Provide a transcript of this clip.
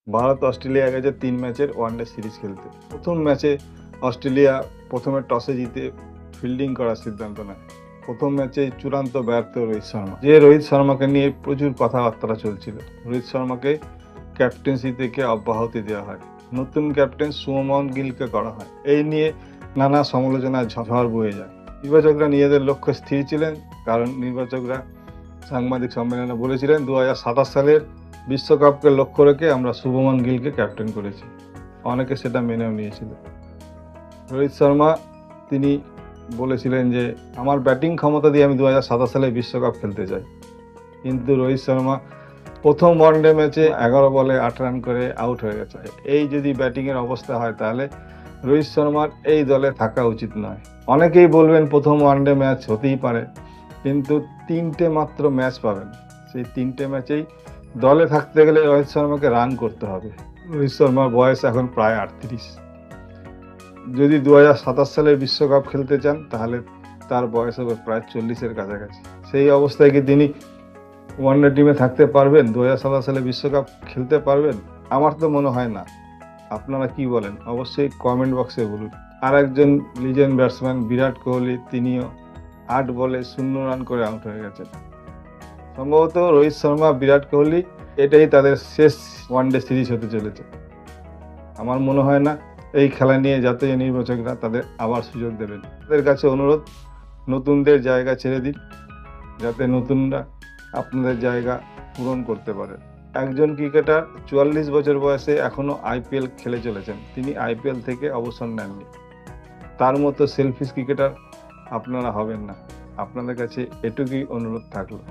Bharat Australia গেছে ৩ ম্যাচের one day series খেলতে। প্রথম ম্যাচে অস্ট্রেলিয়া প্রথমে টসে জিতে ফিল্ডিং করার সিদ্ধান্ত নেয়। প্রথম ম্যাচে চূড়ান্ত ব্যর্থ রোহিত শর্মা। যে রোহিত শর্মাকে নিয়ে প্রচুর কথাবার্তা চলছিল। রোহিত শর্মাকে ক্যাপ্টেন্সি থেকে অব্যাহতি দেওয়া হয়। নতুন ক্যাপ্টেন শুভমন গিলকে করা হয়। এই নিয়ে নানা সমালোচনার ঝড় বয়ে যায়। নির্বাচকরা নিজেদের লক্ষ্য স্থির ছিলেন, কারণ নির্বাচকরা সাংবাদিক সম্মেলনে বলেছিলেন 2027 সালের বিশ্বকাপকে লক্ষ্য রেখে আমরা শুভমন গিলকে ক্যাপ্টেন করেছি। অনেকে সেটা মেনেও নিয়েছিল। রোহিত শর্মা তিনি বলেছিলেন যে আমার ব্যাটিং ক্ষমতা দিয়ে আমি 2027 সালে বিশ্বকাপ খেলতে চাই। কিন্তু রোহিত শর্মা প্রথম ওয়ানডে ম্যাচে 11 বলে 8 রান করে আউট হয়ে গেছে। এই যদি ব্যাটিংয়ের অবস্থা হয় তাহলে রোহিত শর্মার এই দলে থাকা উচিত নয়। অনেকেই বলবেন প্রথম ওয়ানডে ম্যাচ হতেই পারে, কিন্তু 3টে মাত্র ম্যাচ পাবেন। সেই 3টে ম্যাচেই দলে থাকতে গেলে রোহিত শর্মাকে রান করতে হবে। রোহিত শর্মার বয়স এখন প্রায় 38। যদি 2027 সালের বিশ্বকাপ খেলতে চান তাহলে তার বয়স হবে প্রায় 40-এর কাছাকাছি। সেই অবস্থায় কি তিনি ওয়ানডে টিমে থাকতে পারবেন? 2027 সালে বিশ্বকাপ খেলতে পারবেন? আমার তো মনে হয় না। আপনারা কি বলেন? অবশ্যই কমেন্ট বক্সে বলুন। আর একজন লিজেন্ড ব্যাটসম্যান বিরাট কোহলি, তিনিও 8 বলে 0 রান করে আউট হয়ে গেছেন। সম্ভবত রোহিত শর্মা, বিরাট কোহলি এটাই তাদের শেষ ওয়ানডে সিরিজ হতে চলেছে। আমার মনে হয় না এই খেলা নিয়ে জাতীয় নির্বাচকরা তাদের আবার সুযোগ দেবেন। তাদের কাছে অনুরোধ, নতুনদের জায়গা ছেড়ে দিন, যাতে নতুনরা আপনাদের জায়গা পূরণ করতে পারে। একজন ক্রিকেটার 44 বছর বয়সে এখনও আইপিএল খেলে চলেছেন। তিনি আইপিএল থেকে অবসর নেননি। তার মতো সেলফিশ ক্রিকেটার আপনারা হবেন না। আপনাদের কাছে এটুকুই অনুরোধ থাকলো।